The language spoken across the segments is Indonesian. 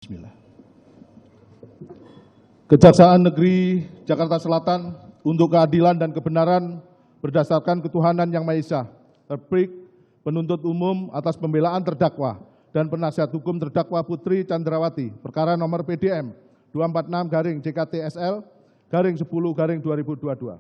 Bismillah. Kejaksaan Negeri Jakarta Selatan untuk keadilan dan kebenaran berdasarkan ketuhanan yang Maha Esa. Replik penuntut umum atas pembelaan terdakwa dan penasihat hukum terdakwa Putri Chandrawati, perkara nomor PDM 246-JKT-SL-10-2022.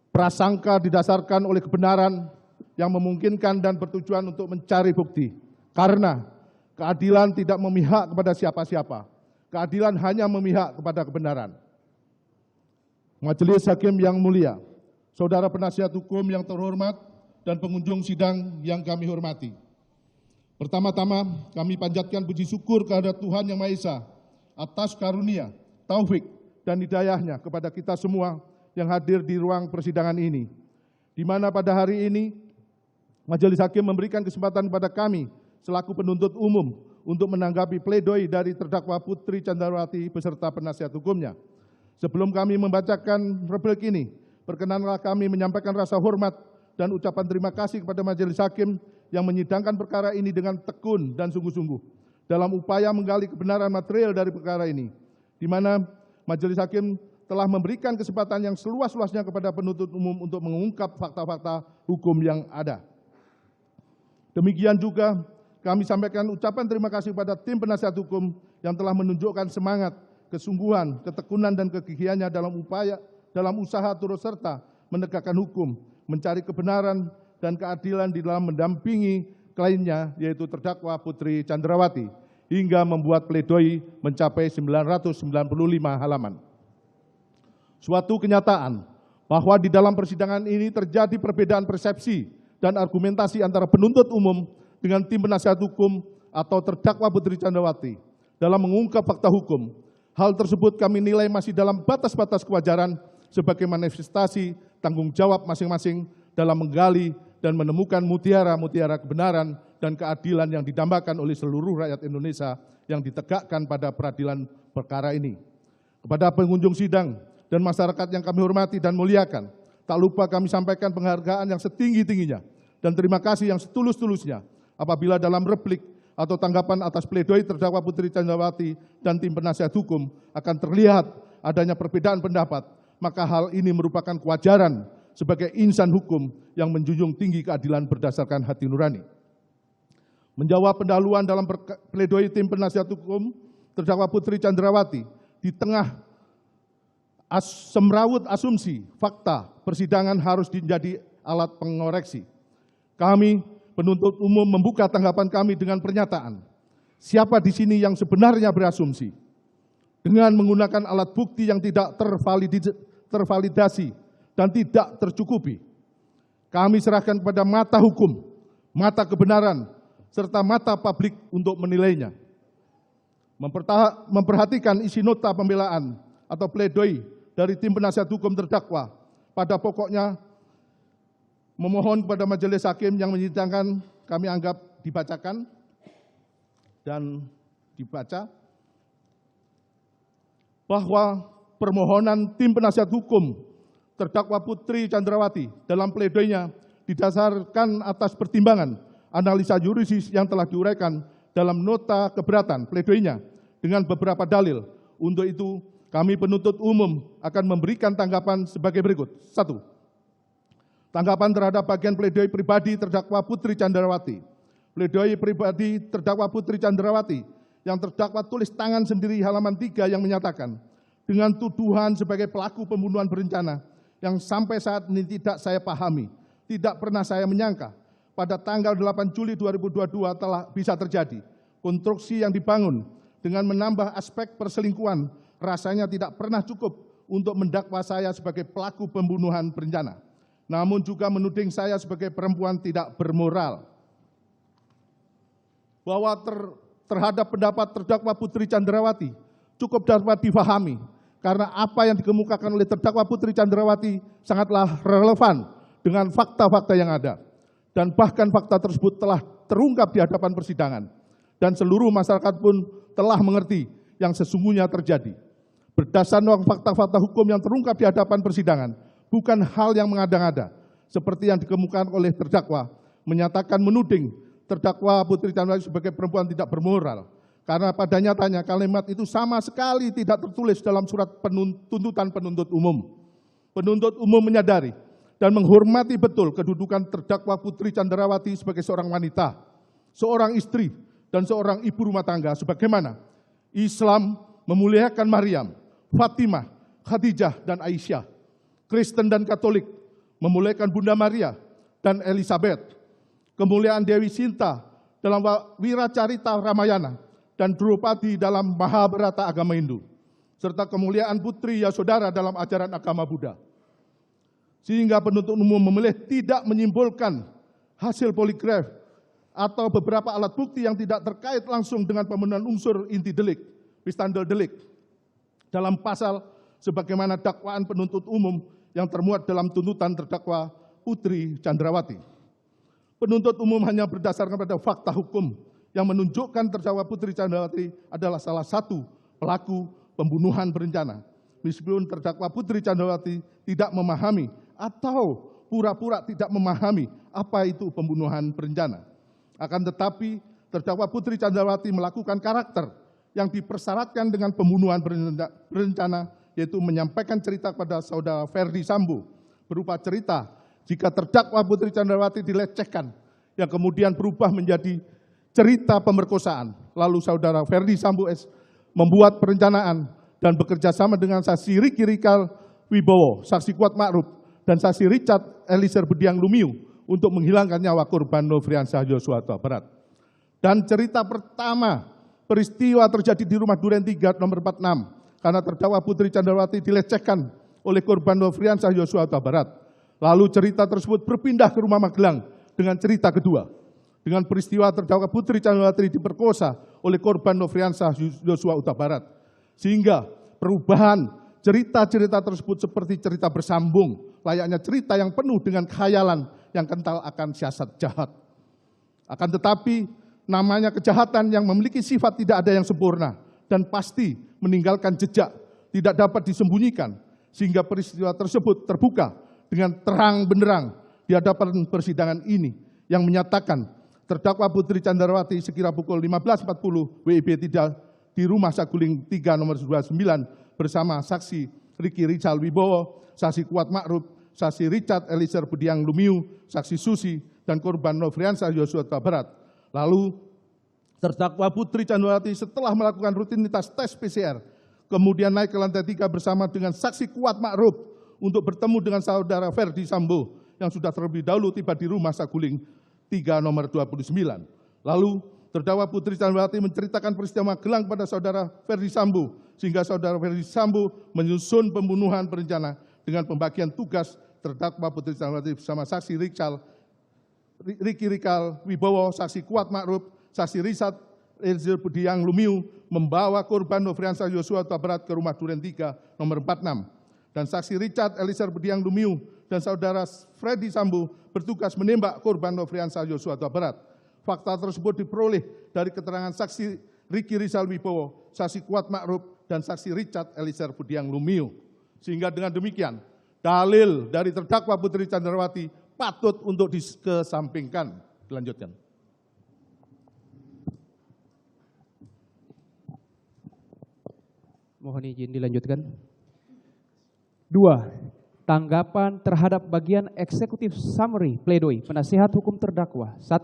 Prasangka didasarkan oleh kebenaran yang memungkinkan dan bertujuan untuk mencari bukti, karena keadilan tidak memihak kepada siapa-siapa. Keadilan hanya memihak kepada kebenaran. Majelis Hakim yang mulia, saudara penasihat hukum yang terhormat, dan pengunjung sidang yang kami hormati. Pertama-tama kami panjatkan puji syukur kehadirat Tuhan Yang Maha Esa atas karunia, taufik, dan hidayahnya kepada kita semua yang hadir di ruang persidangan ini, di mana pada hari ini Majelis Hakim memberikan kesempatan kepada kami selaku penuntut umum untuk menanggapi pledoi dari terdakwa Putri Chandrawati beserta penasihat hukumnya. Sebelum kami membacakan replik ini, perkenanlah kami menyampaikan rasa hormat dan ucapan terima kasih kepada Majelis Hakim yang menyidangkan perkara ini dengan tekun dan sungguh-sungguh dalam upaya menggali kebenaran material dari perkara ini, di mana Majelis Hakim telah memberikan kesempatan yang seluas-luasnya kepada penuntut umum untuk mengungkap fakta-fakta hukum yang ada. Demikian juga kami sampaikan ucapan terima kasih kepada tim penasihat hukum yang telah menunjukkan semangat, kesungguhan, ketekunan, dan kegigihannya dalam usaha turut serta menegakkan hukum, mencari kebenaran dan keadilan di dalam mendampingi kliennya, yaitu terdakwa Putri Chandrawati, hingga membuat pledoi mencapai 995 halaman. Suatu kenyataan bahwa di dalam persidangan ini terjadi perbedaan persepsi dan argumentasi antara penuntut umum dengan tim penasihat hukum atau terdakwa Putri Chandrawati dalam mengungkap fakta hukum. Hal tersebut kami nilai masih dalam batas-batas kewajaran sebagai manifestasi tanggung jawab masing-masing dalam menggali dan menemukan mutiara-mutiara kebenaran dan keadilan yang didambakan oleh seluruh rakyat Indonesia yang ditegakkan pada peradilan perkara ini. Kepada pengunjung sidang dan masyarakat yang kami hormati dan muliakan, tak lupa kami sampaikan penghargaan yang setinggi-tingginya dan terima kasih yang setulus-tulusnya apabila dalam replik atau tanggapan atas pledoi terdakwa Putri Chandrawati dan tim penasihat hukum akan terlihat adanya perbedaan pendapat, maka hal ini merupakan kewajaran sebagai insan hukum yang menjunjung tinggi keadilan berdasarkan hati nurani. Menjawab pendahuluan dalam pledoi tim penasihat hukum terdakwa Putri Chandrawati di tengah semrawut asumsi fakta persidangan harus menjadi alat pengoreksi. Kami penuntut umum membuka tanggapan kami dengan pernyataan, siapa di sini yang sebenarnya berasumsi dengan menggunakan alat bukti yang tidak tervalidasi dan tidak tercukupi. Kami serahkan kepada mata hukum, mata kebenaran, serta mata publik untuk menilainya. Memperhatikan isi nota pembelaan atau pledoi dari tim penasihat hukum terdakwa, pada pokoknya memohon kepada Majelis Hakim yang menyidangkan kami anggap dibacakan dan dibaca bahwa permohonan tim penasihat hukum terdakwa Putri Chandrawati dalam pledoinya didasarkan atas pertimbangan analisa yuridis yang telah diuraikan dalam nota keberatan pledoinya dengan beberapa dalil. Untuk itu kami penuntut umum akan memberikan tanggapan sebagai berikut. 1. Tanggapan terhadap bagian pledoi pribadi terdakwa Putri Chandrawati. Pledoi pribadi terdakwa Putri Chandrawati yang terdakwa tulis tangan sendiri halaman 3 yang menyatakan, dengan tuduhan sebagai pelaku pembunuhan berencana yang sampai saat ini tidak saya pahami, tidak pernah saya menyangka pada tanggal 8 Juli 2022 telah bisa terjadi. Konstruksi yang dibangun dengan menambah aspek perselingkuhan rasanya tidak pernah cukup untuk mendakwa saya sebagai pelaku pembunuhan berencana, namun juga menuding saya sebagai perempuan tidak bermoral. Bahwa terhadap pendapat terdakwa Putri Chandrawati cukup dapat difahami karena apa yang dikemukakan oleh terdakwa Putri Chandrawati sangatlah relevan dengan fakta-fakta yang ada. Dan bahkan fakta tersebut telah terungkap di hadapan persidangan. Dan seluruh masyarakat pun telah mengerti yang sesungguhnya terjadi. Berdasarkan fakta-fakta hukum yang terungkap di hadapan persidangan, bukan hal yang mengada-ngada, seperti yang dikemukakan oleh terdakwa, menyatakan menuding terdakwa Putri Chandrawati sebagai perempuan tidak bermoral, Karena pada nyatanya kalimat itu sama sekali tidak tertulis dalam surat tuntutan penuntut umum. Penuntut umum menyadari dan menghormati betul kedudukan terdakwa Putri Candrawati sebagai seorang wanita, seorang istri, dan seorang ibu rumah tangga, sebagaimana Islam memuliakan Maryam, Fatimah, Khadijah, dan Aisyah. Kristen dan Katolik memuliakan Bunda Maria dan Elizabeth. Kemuliaan Dewi Sinta dalam Wiracarita Ramayana dan Drupadi dalam Mahabharata agama Hindu, serta kemuliaan Putri Yasodhara dalam ajaran agama Buddha. Sehingga penuntut umum memilih tidak menyimpulkan hasil poligraf atau beberapa alat bukti yang tidak terkait langsung dengan pemenuhan unsur inti delik, pistandel delik, dalam pasal sebagaimana dakwaan penuntut umum yang termuat dalam tuntutan terdakwa Putri Candrawati. Penuntut umum hanya berdasarkan pada fakta hukum yang menunjukkan terdakwa Putri Candrawati adalah salah satu pelaku pembunuhan berencana. Meskipun terdakwa Putri Candrawati tidak memahami atau pura-pura tidak memahami apa itu pembunuhan berencana. Akan tetapi terdakwa Putri Candrawati melakukan karakter yang dipersyaratkan dengan pembunuhan berencana, yaitu menyampaikan cerita kepada saudara Ferdi Sambo berupa cerita jika terdakwa Putri Candrawati dilecehkan yang kemudian berubah menjadi cerita pemerkosaan. Lalu saudara Ferdi Sambo membuat perencanaan dan bekerja sama dengan saksi Riki Rizal Wibowo, saksi Kuat Ma'ruf, dan saksi Richard Eliezer Budiang Lumiu untuk menghilangkan nyawa korban Nofriansah Yosua Huta Barat. Dan cerita pertama, peristiwa terjadi di rumah Duren 3 nomor 46, karena terdakwa Putri Candrawati dilecehkan oleh korban Nofriansah Yosua Huta Barat. Lalu cerita tersebut berpindah ke rumah Magelang dengan cerita kedua, dengan peristiwa terdakwa Putri Candrawati diperkosa oleh korban Nofriansah Yosua Huta Barat. Sehingga perubahan cerita-cerita tersebut seperti cerita bersambung, layaknya cerita yang penuh dengan khayalan yang kental akan siasat jahat. Akan tetapi namanya kejahatan yang memiliki sifat tidak ada yang sempurna dan pasti meninggalkan jejak, tidak dapat disembunyikan, sehingga peristiwa tersebut terbuka dengan terang benderang di hadapan persidangan ini yang menyatakan terdakwa Putri Candrawati sekira pukul 15.40 WIB tidak di rumah Saguling 3 nomor 29 bersama saksi Riki Rizal Wibowo, saksi Kuat Ma'ruf, saksi Richard Eliezer Budiang Lumiu, saksi Susi, dan korban Nofriansah Yosua Huta Barat. Lalu terdakwa Putri Candrawati setelah melakukan rutinitas tes PCR, kemudian naik ke lantai 3 bersama dengan saksi Kuat Ma'ruf untuk bertemu dengan saudara Ferdi Sambo yang sudah terlebih dahulu tiba di rumah Saguling 3 nomor 29. Lalu terdakwa Putri Candrawati menceritakan peristiwa Magelang pada saudara Ferdi Sambo, sehingga saudara Ferdi Sambo menyusun pembunuhan berencana dengan pembagian tugas terdakwa Putri Candrawati bersama saksi Riki Rizal Wibowo, saksi Kuat Ma'ruf, saksi Richard Eliezer Budiang Lumiu membawa korban Nofriansah Yosua Huta Barat ke rumah Duren 3 nomor 46. Dan saksi Richard Eliezer Budiang Lumiu dan saudara Ferdi Sambo bertugas menembak korban Nofriansah Yosua Huta Barat. Fakta tersebut diperoleh dari keterangan saksi Riki Rizal Wibowo, saksi Kuat Ma'ruf, dan saksi Richard Eliezer Budiang Lumiu. Sehingga dengan demikian, dalil dari terdakwa Putri Candrawati patut untuk dikesampingkan. Dilanjutkan. Mohon izin dilanjutkan. 2. Tanggapan terhadap bagian eksekutif summary pledoi penasihat hukum terdakwa. 1.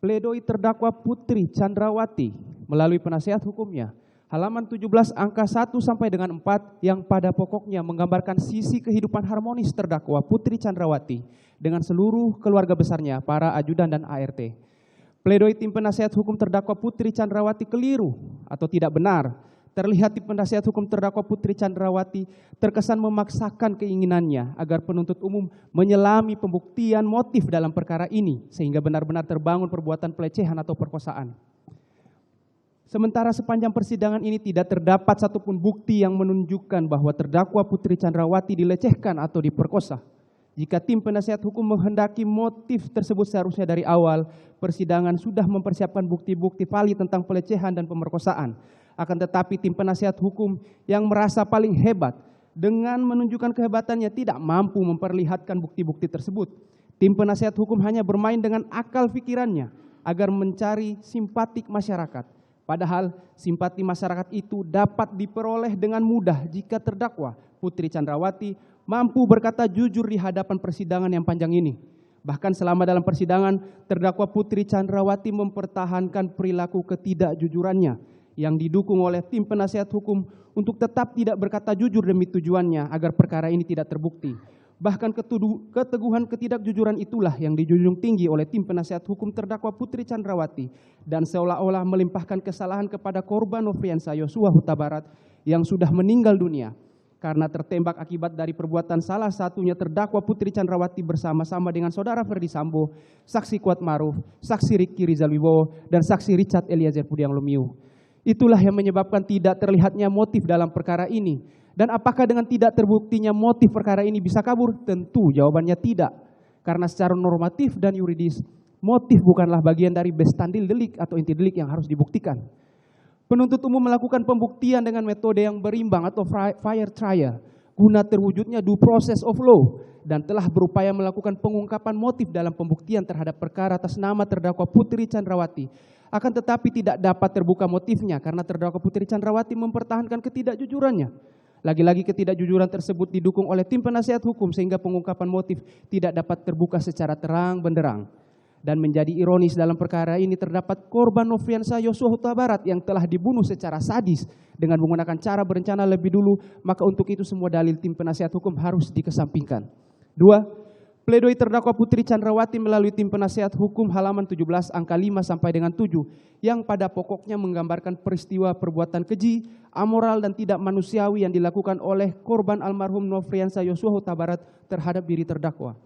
Pledoi terdakwa Putri Candrawati melalui penasihat hukumnya, halaman 17 angka 1 sampai dengan 4 yang pada pokoknya menggambarkan sisi kehidupan harmonis terdakwa Putri Candrawati dengan seluruh keluarga besarnya, para ajudan dan ART. Pledoi tim penasihat hukum terdakwa Putri Candrawati keliru atau tidak benar. Terlihat tim penasihat hukum terdakwa Putri Candrawati terkesan memaksakan keinginannya agar penuntut umum menyelami pembuktian motif dalam perkara ini sehingga benar-benar terbangun perbuatan pelecehan atau perkosaan. Sementara sepanjang persidangan ini tidak terdapat satupun bukti yang menunjukkan bahwa terdakwa Putri Candrawati dilecehkan atau diperkosa. Jika tim penasihat hukum menghendaki motif tersebut seharusnya dari awal persidangan sudah mempersiapkan bukti-bukti valid tentang pelecehan dan pemerkosaan. Akan tetapi tim penasihat hukum yang merasa paling hebat dengan menunjukkan kehebatannya tidak mampu memperlihatkan bukti-bukti tersebut. Tim penasihat hukum hanya bermain dengan akal pikirannya agar mencari simpatik masyarakat. Padahal simpati masyarakat itu dapat diperoleh dengan mudah jika terdakwa Putri Chandrawati mampu berkata jujur di hadapan persidangan yang panjang ini. Bahkan selama dalam persidangan, terdakwa Putri Chandrawati mempertahankan perilaku ketidakjujurannya yang didukung oleh tim penasihat hukum untuk tetap tidak berkata jujur demi tujuannya agar perkara ini tidak terbukti. Bahkan keteguhan ketidakjujuran itulah yang dijunjung tinggi oleh tim penasihat hukum terdakwa Putri Chandrawati dan seolah-olah melimpahkan kesalahan kepada korban Nofriansah Yosua Huta Barat yang sudah meninggal dunia karena tertembak akibat dari perbuatan salah satunya terdakwa Putri Chandrawati bersama-sama dengan saudara Ferdi Sambo, saksi Kuat Maruf, saksi Ricky Rizal Wibowo, dan saksi Richard Eliezer Pudiang Lumiu. Itulah yang menyebabkan tidak terlihatnya motif dalam perkara ini. Dan apakah dengan tidak terbuktinya motif perkara ini bisa kabur? Tentu jawabannya tidak. Karena secara normatif dan yuridis, motif bukanlah bagian dari bestandil delik atau inti delik yang harus dibuktikan. Penuntut umum melakukan pembuktian dengan metode yang berimbang atau fair trial, guna terwujudnya due process of law, dan telah berupaya melakukan pengungkapan motif dalam pembuktian terhadap perkara atas nama terdakwa Putri Chandrawati. Akan tetapi tidak dapat terbuka motifnya karena terdakwa Putri Chandrawati mempertahankan ketidakjujurannya. Lagi-lagi ketidakjujuran tersebut didukung oleh tim penasihat hukum sehingga pengungkapan motif tidak dapat terbuka secara terang benderang. Dan menjadi ironis dalam perkara ini terdapat korban Nofriansah Yosua Huta Barat yang telah dibunuh secara sadis dengan menggunakan cara berencana lebih dulu, maka untuk itu semua dalil tim penasihat hukum harus dikesampingkan. 2. Pledoi terdakwa Putri Chandrawati melalui tim penasihat hukum halaman 17 angka 5 sampai dengan 7 yang pada pokoknya menggambarkan peristiwa perbuatan keji, amoral dan tidak manusiawi yang dilakukan oleh korban almarhum Nofriansah Yosua Huta Barat terhadap diri terdakwa.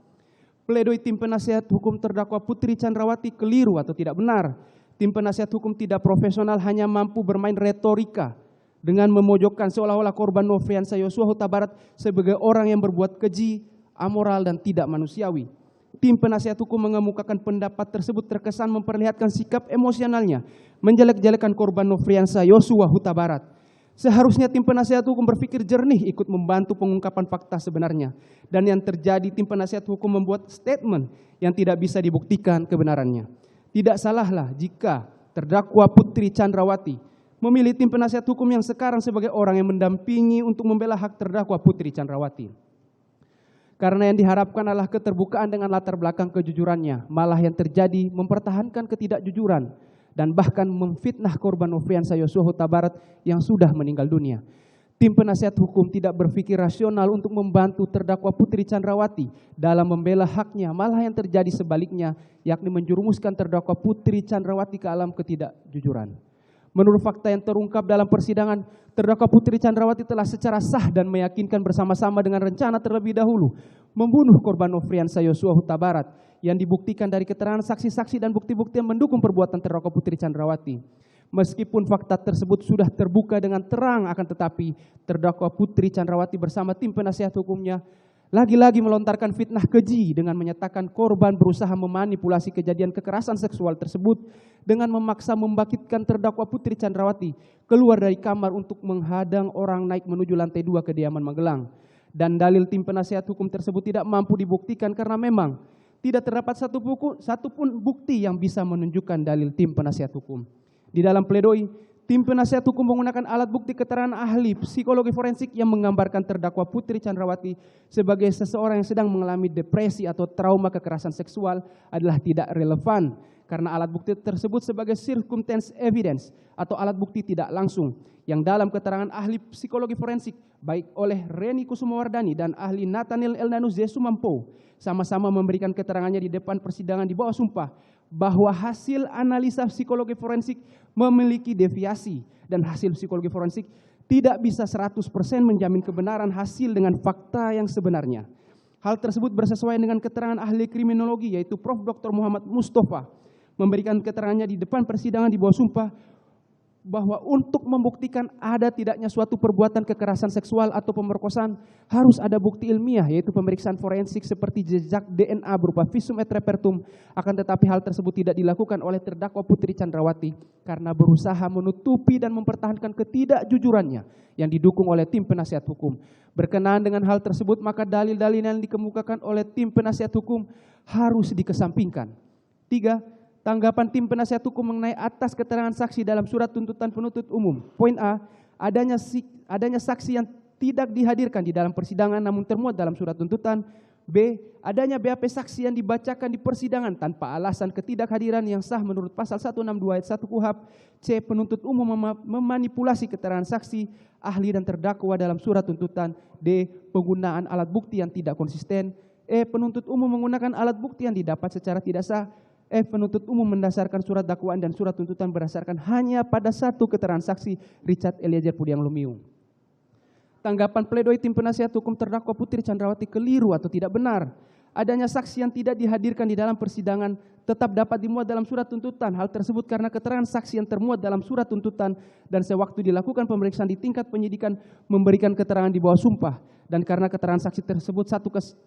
Pledoi tim penasihat hukum terdakwa Putri Chandrawati keliru atau tidak benar. Tim penasihat hukum tidak profesional hanya mampu bermain retorika dengan memojokkan seolah-olah korban Nofriansah Yosua Huta Barat sebagai orang yang berbuat keji, amoral dan tidak manusiawi. Tim penasihat hukum mengemukakan pendapat tersebut terkesan memperlihatkan sikap emosionalnya, menjelek-jelekan korban Nofriansah Yosua Huta Barat. Seharusnya tim penasihat hukum berpikir jernih ikut membantu pengungkapan fakta sebenarnya. Dan yang terjadi tim penasihat hukum membuat statement yang tidak bisa dibuktikan kebenarannya. Tidak salahlah jika terdakwa Putri Chandrawati memilih tim penasihat hukum yang sekarang sebagai orang yang mendampingi untuk membela hak terdakwa Putri Chandrawati. Karena yang diharapkan adalah keterbukaan dengan latar belakang kejujurannya, malah yang terjadi mempertahankan ketidakjujuran dan bahkan memfitnah korban Nofriansah Yosua Huta Barat yang sudah meninggal dunia. Tim penasihat hukum tidak berpikir rasional untuk membantu terdakwa Putri Chandrawati dalam membela haknya, malah yang terjadi sebaliknya, yakni menjerumuskan terdakwa Putri Chandrawati ke alam ketidakjujuran. Menurut fakta yang terungkap dalam persidangan, terdakwa Putri Chandrawati telah secara sah dan meyakinkan bersama-sama dengan rencana terlebih dahulu membunuh korban Nofriansah Yosua Huta Barat yang dibuktikan dari keterangan saksi-saksi dan bukti-bukti yang mendukung perbuatan terdakwa Putri Chandrawati. Meskipun fakta tersebut sudah terbuka dengan terang, akan tetapi terdakwa Putri Chandrawati bersama tim penasihat hukumnya lagi-lagi melontarkan fitnah keji dengan menyatakan korban berusaha memanipulasi kejadian kekerasan seksual tersebut dengan memaksa membangkitkan terdakwa Putri Chandrawati keluar dari kamar untuk menghadang orang naik menuju lantai 2 kediaman Magelang. Dan dalil tim penasihat hukum tersebut tidak mampu dibuktikan karena memang tidak terdapat satupun bukti yang bisa menunjukkan dalil tim penasihat hukum. Di dalam pledoi, tim penasihat hukum menggunakan alat bukti keterangan ahli psikologi forensik yang menggambarkan terdakwa Putri Chandrawati sebagai seseorang yang sedang mengalami depresi atau trauma kekerasan seksual adalah tidak relevan karena alat bukti tersebut sebagai circumstance evidence atau alat bukti tidak langsung yang dalam keterangan ahli psikologi forensik baik oleh Reni Kusumawardani dan ahli Nathaniel Elnanus Jesumampo sama-sama memberikan keterangannya di depan persidangan di bawah sumpah bahwa hasil analisa psikologi forensik memiliki deviasi dan hasil psikologi forensik tidak bisa 100% menjamin kebenaran hasil dengan fakta yang sebenarnya. Hal tersebut bersesuaian dengan keterangan ahli kriminologi yaitu Prof. Dr. Muhammad Mustafa memberikan keterangannya di depan persidangan di bawah sumpah bahwa untuk membuktikan ada tidaknya suatu perbuatan kekerasan seksual atau pemerkosaan harus ada bukti ilmiah yaitu pemeriksaan forensik seperti jejak DNA berupa visum et repertum, akan tetapi hal tersebut tidak dilakukan oleh terdakwa Putri Chandrawati karena berusaha menutupi dan mempertahankan ketidakjujurannya yang didukung oleh tim penasihat hukum. Berkenaan dengan hal tersebut maka dalil-dalil yang dikemukakan oleh tim penasihat hukum harus dikesampingkan. 3. Tanggapan tim penasihat hukum mengenai atas keterangan saksi dalam surat tuntutan penuntut umum. Poin A, adanya saksi yang tidak dihadirkan di dalam persidangan namun termuat dalam surat tuntutan. B, adanya BAP saksi yang dibacakan di persidangan tanpa alasan ketidakhadiran yang sah menurut pasal 162 ayat 1 KUHP. C, penuntut umum memanipulasi keterangan saksi, ahli dan terdakwa dalam surat tuntutan. D, penggunaan alat bukti yang tidak konsisten. E, penuntut umum menggunakan alat bukti yang didapat secara tidak sah. F, penuntut umum mendasarkan surat dakwaan dan surat tuntutan berdasarkan hanya pada satu keterangan saksi, Richard Eliezer Pudiang Lumiu. Tanggapan pledoi tim penasihat hukum terdakwa Putri Chandrawati keliru atau tidak benar. Adanya saksi yang tidak dihadirkan di dalam persidangan tetap dapat dimuat dalam surat tuntutan. Hal tersebut karena keterangan saksi yang termuat dalam surat tuntutan dan sewaktu dilakukan pemeriksaan di tingkat penyidikan memberikan keterangan di bawah sumpah. Dan karena keterangan saksi tersebut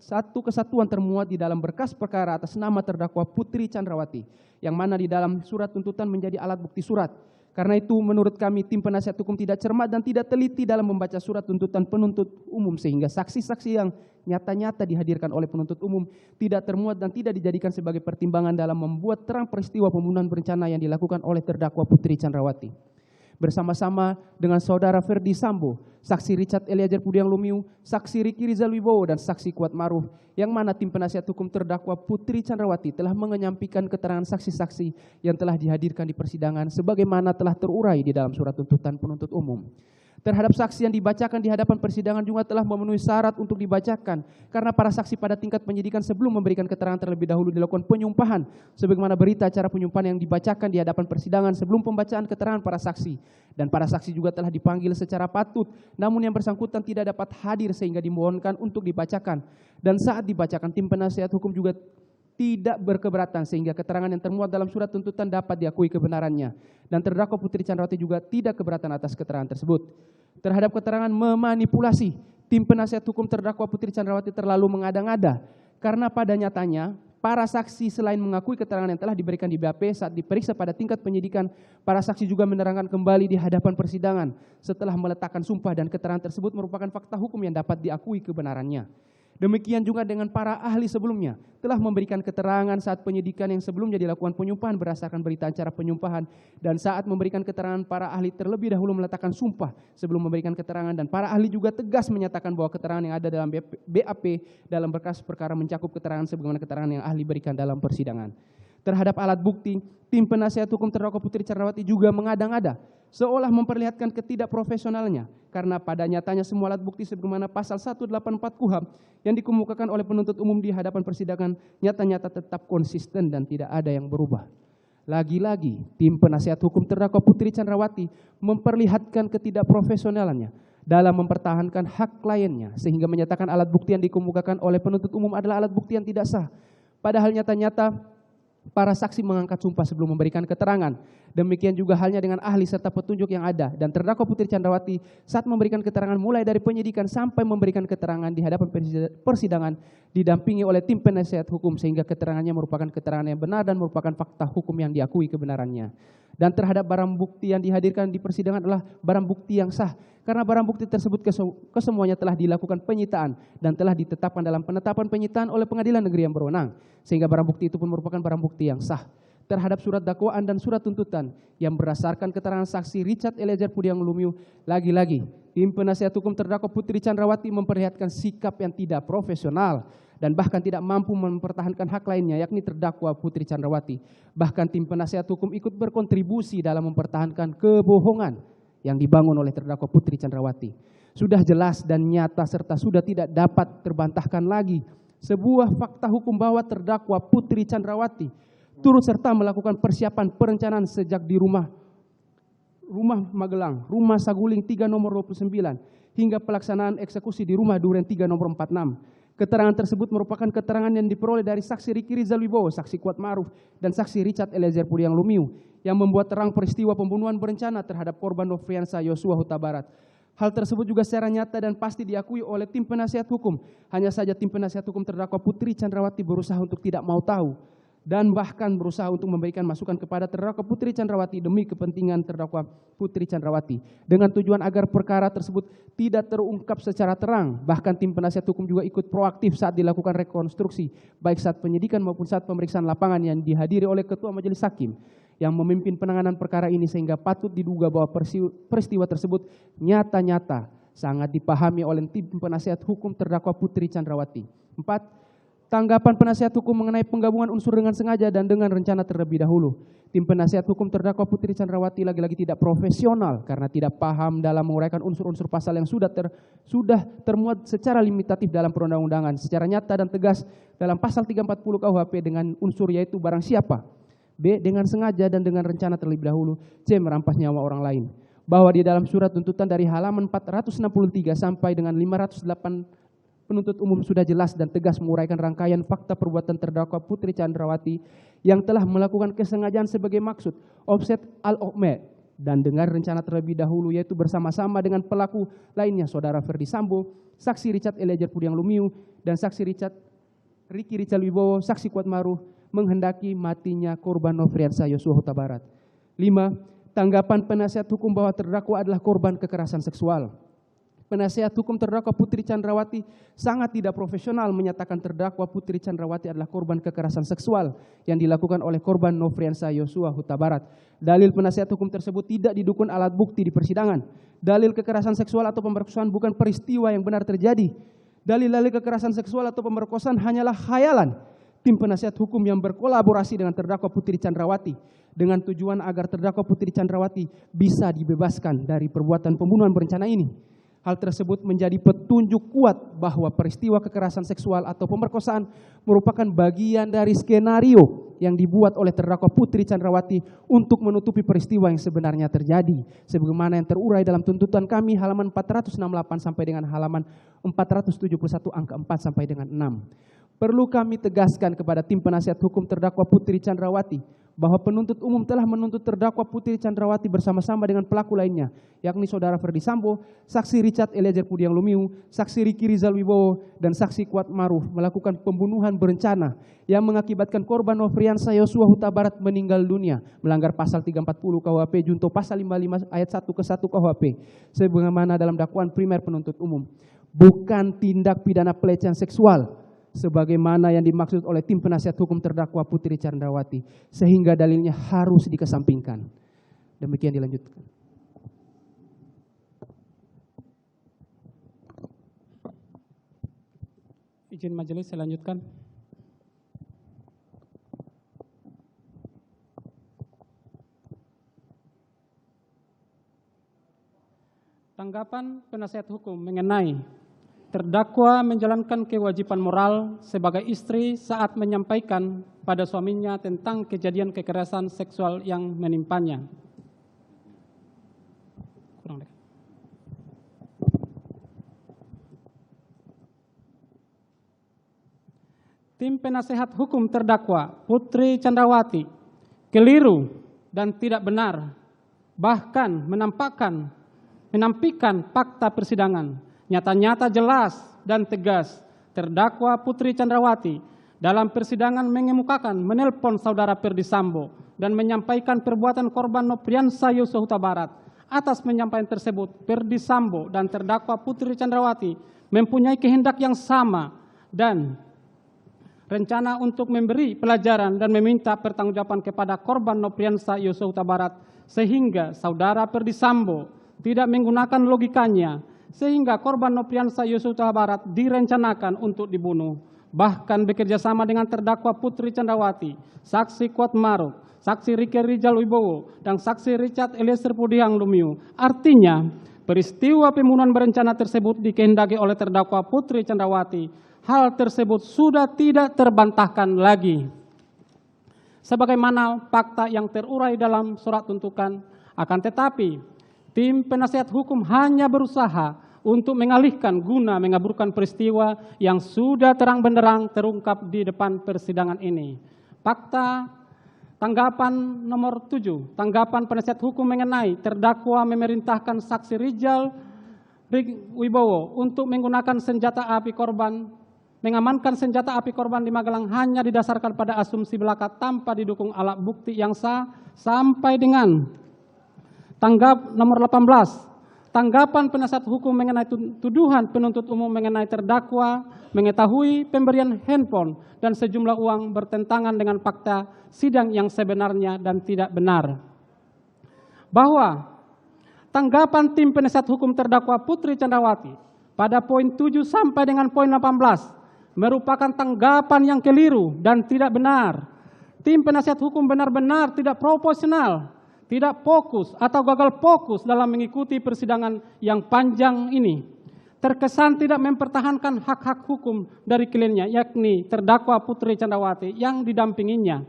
satu kesatuan termuat di dalam berkas perkara atas nama terdakwa Putri Chandrawati, yang mana di dalam surat tuntutan menjadi alat bukti surat. Karena itu menurut kami tim penasihat hukum tidak cermat dan tidak teliti dalam membaca surat tuntutan penuntut umum sehingga saksi-saksi yang nyata-nyata dihadirkan oleh penuntut umum tidak termuat dan tidak dijadikan sebagai pertimbangan dalam membuat terang peristiwa pembunuhan berencana yang dilakukan oleh terdakwa Putri Chandrawati. Bersama-sama dengan saudara Ferdi Sambo, saksi Richard Eliezer Pudiang Lumiu, saksi Riki Rizal Wibowo, dan saksi Kuat Maruf, yang mana tim penasihat hukum terdakwa Putri Chandrawati telah menyampaikan keterangan saksi-saksi yang telah dihadirkan di persidangan sebagaimana telah terurai di dalam surat tuntutan penuntut umum. Terhadap saksi yang dibacakan di hadapan persidangan juga telah memenuhi syarat untuk dibacakan karena para saksi pada tingkat penyidikan sebelum memberikan keterangan terlebih dahulu dilakukan penyumpahan sebagaimana berita acara penyumpahan yang dibacakan di hadapan persidangan sebelum pembacaan keterangan para saksi, dan para saksi juga telah dipanggil secara patut namun yang bersangkutan tidak dapat hadir sehingga dimohonkan untuk dibacakan, dan saat dibacakan tim penasihat hukum juga tidak berkeberatan sehingga keterangan yang termuat dalam surat tuntutan dapat diakui kebenarannya, dan terdakwa Putri Chandrawati juga tidak keberatan atas keterangan tersebut. Terhadap keterangan memanipulasi, tim penasihat hukum terdakwa Putri Chandrawati terlalu mengada-ngada karena pada nyatanya para saksi selain mengakui keterangan yang telah diberikan di BAP saat diperiksa pada tingkat penyidikan, para saksi juga menerangkan kembali di hadapan persidangan setelah meletakkan sumpah, dan keterangan tersebut merupakan fakta hukum yang dapat diakui kebenarannya. Demikian juga dengan para ahli sebelumnya telah memberikan keterangan saat penyidikan yang sebelumnya dilakukan penyumpahan berdasarkan berita acara penyumpahan, dan saat memberikan keterangan para ahli terlebih dahulu meletakkan sumpah sebelum memberikan keterangan, dan para ahli juga tegas menyatakan bahwa keterangan yang ada dalam BAP dalam berkas perkara mencakup keterangan sebagaimana keterangan yang ahli berikan dalam persidangan. Terhadap alat bukti, tim penasihat hukum terdakwa Putri Chandrawati juga mengada-ngada seolah memperlihatkan ketidakprofesionalnya karena pada nyatanya semua alat bukti sebagaimana pasal 184 KUHP yang dikemukakan oleh penuntut umum di hadapan persidangan nyata-nyata tetap konsisten dan tidak ada yang berubah. Lagi-lagi tim penasihat hukum terdakwa Putri Chandrawati memperlihatkan ketidakprofesionalannya dalam mempertahankan hak kliennya sehingga menyatakan alat bukti yang dikemukakan oleh penuntut umum adalah alat bukti yang tidak sah. Padahal nyata-nyata para saksi mengangkat sumpah sebelum memberikan keterangan. Demikian juga halnya dengan ahli serta petunjuk yang ada, dan terdakwa Putri Chandrawati saat memberikan keterangan mulai dari penyidikan sampai memberikan keterangan di hadapan persidangan didampingi oleh tim penasihat hukum sehingga keterangannya merupakan keterangan yang benar dan merupakan fakta hukum yang diakui kebenarannya. Dan terhadap barang bukti yang dihadirkan di persidangan adalah barang bukti yang sah karena barang bukti tersebut kesemuanya telah dilakukan penyitaan dan telah ditetapkan dalam penetapan penyitaan oleh pengadilan negeri yang berwenang, sehingga barang bukti itu pun merupakan barang bukti yang sah. Terhadap surat dakwaan dan surat tuntutan yang berdasarkan keterangan saksi Richard Eliezer Pudiang Lumiu, lagi-lagi tim penasihat hukum terdakwa Putri Chandrawati memperlihatkan sikap yang tidak profesional dan bahkan tidak mampu mempertahankan hak lainnya, yakni terdakwa Putri Chandrawati. Bahkan tim penasihat hukum ikut berkontribusi dalam mempertahankan kebohongan yang dibangun oleh terdakwa Putri Chandrawati. Sudah jelas dan nyata serta sudah tidak dapat terbantahkan lagi sebuah fakta hukum bahwa terdakwa Putri Chandrawati turut serta melakukan persiapan perencanaan sejak di rumah Magelang, rumah Saguling 3 nomor 29, hingga pelaksanaan eksekusi di rumah Duren 3 nomor 46. Keterangan tersebut merupakan keterangan yang diperoleh dari saksi Riki Rizal Wibowo, saksi Kuat Maruf, dan saksi Richard Eliezer Pudiang Lumiu yang membuat terang peristiwa pembunuhan berencana terhadap korban Nofriansah Yosua Huta Barat. Hal tersebut juga secara nyata dan pasti diakui oleh tim penasihat hukum. Hanya saja tim penasihat hukum terdakwa Putri Chandrawati berusaha untuk tidak mau tahu dan bahkan berusaha untuk memberikan masukan kepada terdakwa Putri Chandrawati demi kepentingan terdakwa Putri Chandrawati dengan tujuan agar perkara tersebut tidak terungkap secara terang. Bahkan tim penasihat hukum juga ikut proaktif saat dilakukan rekonstruksi, baik saat penyidikan maupun saat pemeriksaan lapangan yang dihadiri oleh Ketua Majelis Hakim yang memimpin penanganan perkara ini, sehingga patut diduga bahwa peristiwa tersebut nyata-nyata sangat dipahami oleh tim penasihat hukum terdakwa Putri Chandrawati. 4. Tanggapan penasihat hukum mengenai penggabungan unsur dengan sengaja dan dengan rencana terlebih dahulu. Tim penasihat hukum terdakwa Putri Chandrawati lagi-lagi tidak profesional karena tidak paham dalam menguraikan unsur-unsur pasal yang sudah termuat secara limitatif dalam perundang-undangan secara nyata dan tegas dalam pasal 340 KUHP dengan unsur yaitu barang siapa, B. dengan sengaja dan dengan rencana terlebih dahulu, C. merampas nyawa orang lain. Bahwa di dalam surat tuntutan dari halaman 463 sampai dengan 508 penuntut umum sudah jelas dan tegas menguraikan rangkaian fakta perbuatan terdakwa Putri Chandrawati yang telah melakukan kesengajaan sebagai maksud, offset al-okme, dan dengan rencana terlebih dahulu yaitu bersama-sama dengan pelaku lainnya Saudara Ferdi Sambo, saksi Richard Eliezer Pudiang Lumiu, dan saksi Ricky Rizal Wibowo, saksi Kuatmaruf, menghendaki matinya korban Nofriansah Yosua Huta Barat. 5. Tanggapan penasihat hukum bahwa terdakwa adalah korban kekerasan seksual. Penasihat hukum terdakwa Putri Chandrawati sangat tidak profesional menyatakan terdakwa Putri Chandrawati adalah korban kekerasan seksual yang dilakukan oleh korban Nofriansah Yosua Huta Barat. Dalil penasihat hukum tersebut tidak didukung alat bukti di persidangan. Dalil kekerasan seksual atau pemerkosaan bukan peristiwa yang benar terjadi. Dalil-dalil kekerasan seksual atau pemerkosaan hanyalah khayalan tim penasihat hukum yang berkolaborasi dengan terdakwa Putri Chandrawati dengan tujuan agar terdakwa Putri Chandrawati bisa dibebaskan dari perbuatan pembunuhan berencana ini. Hal tersebut menjadi petunjuk kuat bahwa peristiwa kekerasan seksual atau pemerkosaan merupakan bagian dari skenario yang dibuat oleh terdakwa Putri Chandrawati untuk menutupi peristiwa yang sebenarnya terjadi. Sebagaimana yang terurai dalam tuntutan kami halaman 468 sampai dengan halaman 471 angka 4 sampai dengan 6. Perlu kami tegaskan kepada tim penasihat hukum terdakwa Putri Chandrawati bahwa penuntut umum telah menuntut terdakwa Putri Chandrawati bersama-sama dengan pelaku lainnya, yakni Saudara Ferdi Sambo, saksi Richard Eliezer Pudiang Lumiu, saksi Ricky Rizal Wibowo, dan saksi Kuatmaruf melakukan pembunuhan berencana yang mengakibatkan korban Nofriansah Yosua Huta Barat meninggal dunia, melanggar pasal 340 KUHP junto pasal 55 ayat 1 ke 1 KUHP, sebagaimana dalam dakwaan primer penuntut umum. Bukan tindak pidana pelecehan seksual, sebagaimana yang dimaksud oleh tim penasihat hukum terdakwa Putri Chandrawati, sehingga dalilnya harus dikesampingkan. Demikian dilanjutkan. Izin majelis saya lanjutkan. Tanggapan penasihat hukum mengenai terdakwa menjalankan kewajiban moral sebagai istri saat menyampaikan pada suaminya tentang kejadian kekerasan seksual yang menimpanya. Tim penasehat hukum terdakwa Putri Chandrawati keliru dan tidak benar, bahkan menampikkan fakta persidangan. Nyata-nyata jelas dan tegas, terdakwa Putri Chandrawati dalam persidangan mengemukakan menelpon Saudara Ferdi Sambo dan menyampaikan perbuatan korban Nofriansah Yosua Huta Barat. Atas penyampaian tersebut, Ferdi Sambo dan terdakwa Putri Chandrawati mempunyai kehendak yang sama dan rencana untuk memberi pelajaran dan meminta pertanggungjawaban kepada korban Nofriansah Yosua Huta Barat, sehingga Saudara Ferdi Sambo tidak menggunakan logikanya, sehingga korban Nofriansah Yosua Huta Barat direncanakan untuk dibunuh. Bahkan bekerja sama dengan terdakwa Putri Chandrawati, saksi Kuatmaruf, saksi Ricky Rizal Wibowo, dan saksi Richard Eliezer Pudiang Lumiu. Artinya, peristiwa pembunuhan berencana tersebut dikehendaki oleh terdakwa Putri Chandrawati. Hal tersebut sudah tidak terbantahkan lagi. Sebagaimana fakta yang terurai dalam surat tuntutan, akan tetapi tim penasihat hukum hanya berusaha untuk mengalihkan guna mengaburkan peristiwa yang sudah terang benderang terungkap di depan persidangan ini. Fakta tanggapan nomor 7, tanggapan penasihat hukum mengenai terdakwa memerintahkan saksi Rizal Wibowo untuk menggunakan senjata api korban mengamankan senjata api korban di Magelang hanya didasarkan pada asumsi belaka tanpa didukung alat bukti yang sah, sampai dengan tanggap nomor 18. Tanggapan penasihat hukum mengenai tuduhan penuntut umum mengenai terdakwa mengetahui pemberian handphone dan sejumlah uang bertentangan dengan fakta sidang yang sebenarnya dan tidak benar. Bahwa tanggapan tim penasihat hukum terdakwa Putri Candrawati pada poin 7 sampai dengan poin 18 merupakan tanggapan yang keliru dan tidak benar. Tim penasihat hukum benar-benar tidak proporsional, tidak fokus atau gagal fokus dalam mengikuti persidangan yang panjang ini. Terkesan tidak mempertahankan hak-hak hukum dari kliennya, yakni terdakwa Putri Candrawati yang didampinginya.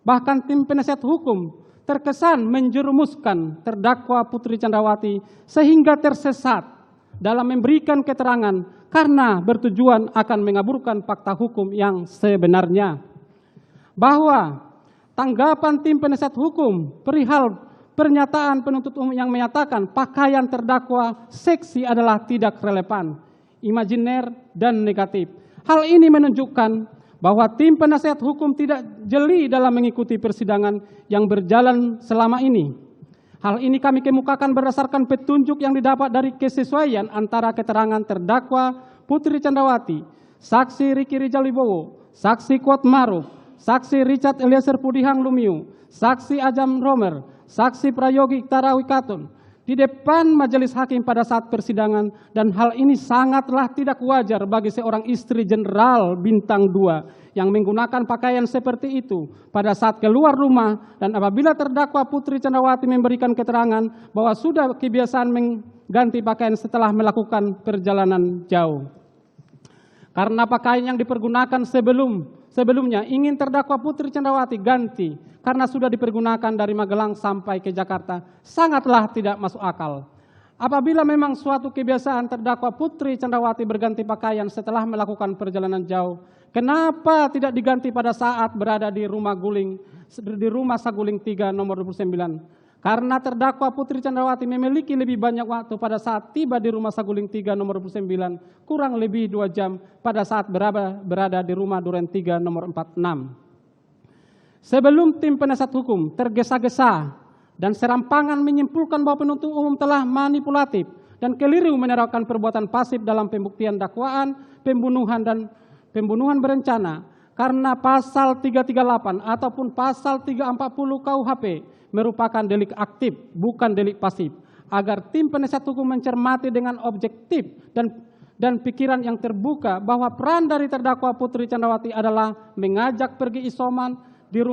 Bahkan tim penasihat hukum terkesan menjerumuskan terdakwa Putri Candrawati sehingga tersesat dalam memberikan keterangan karena bertujuan akan mengaburkan fakta hukum yang sebenarnya. Bahwa tanggapan tim penasihat hukum perihal pernyataan penuntut umum yang menyatakan pakaian terdakwa seksi adalah tidak relevan, imajiner, dan negatif. Hal ini menunjukkan bahwa tim penasihat hukum tidak jeli dalam mengikuti persidangan yang berjalan selama ini. Hal ini kami kemukakan berdasarkan petunjuk yang didapat dari kesesuaian antara keterangan terdakwa Putri Candrawati, saksi Riki Rijal Wibowo, saksi Kuat Maruf, saksi Richard Eliezer Pudihang Lumiu, saksi Ajam Romer, saksi Prayogi Iktara Wikatun di depan majelis hakim pada saat persidangan, dan hal ini sangatlah tidak wajar bagi seorang istri jenderal bintang 2 yang menggunakan pakaian seperti itu pada saat keluar rumah dan apabila terdakwa Putri Candrawati memberikan keterangan bahwa sudah kebiasaan mengganti pakaian setelah melakukan perjalanan jauh. Karena pakaian yang dipergunakan sebelumnya ingin terdakwa Putri Candrawati ganti karena sudah dipergunakan dari Magelang sampai ke Jakarta, sangatlah tidak masuk akal. Apabila memang suatu kebiasaan terdakwa Putri Candrawati berganti pakaian setelah melakukan perjalanan jauh, kenapa tidak diganti pada saat berada di rumah Saguling 3 nomor 29? Karena terdakwa Putri Candrawati memiliki lebih banyak waktu pada saat tiba di rumah Saguling 3 nomor 29, kurang lebih 2 jam pada saat berada di rumah Duren 3 nomor 46. Sebelum tim penasihat hukum tergesa-gesa dan serampangan menyimpulkan bahwa penuntut umum telah manipulatif dan keliru menerapkan perbuatan pasif dalam pembuktian dakwaan pembunuhan dan pembunuhan berencana karena pasal 338 ataupun pasal 340 KUHP merupakan delik aktif, bukan delik pasif, agar tim penasihat hukum mencermati dengan objektif dan pikiran yang terbuka bahwa peran dari terdakwa Putri Candrawati adalah mengajak pergi isoman di